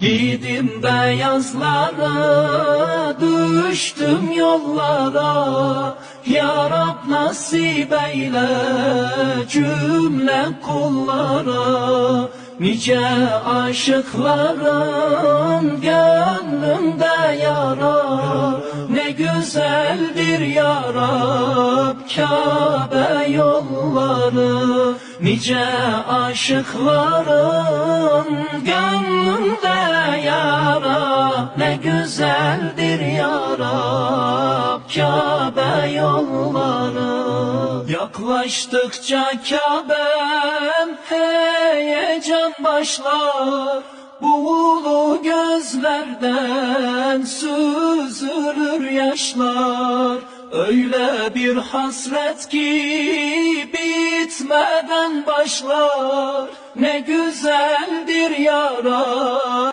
Giydim beyazlara, düştüm yollara. Ya Rab nasip eyle cümle kullara. Nice aşıkların gönlümde yara. Ne güzeldir ya Rab Kabe yolları. Nice aşıkların gönlümde yara. Ne güzeldir ya Rab Kabe yolları. Yaklaştıkça Kabe'm heyecan başlar. Buğulu gözlerden süzülür yaşlar. Öyle bir hasret ki bitmeden başlar. Ne güzeldir ya Rab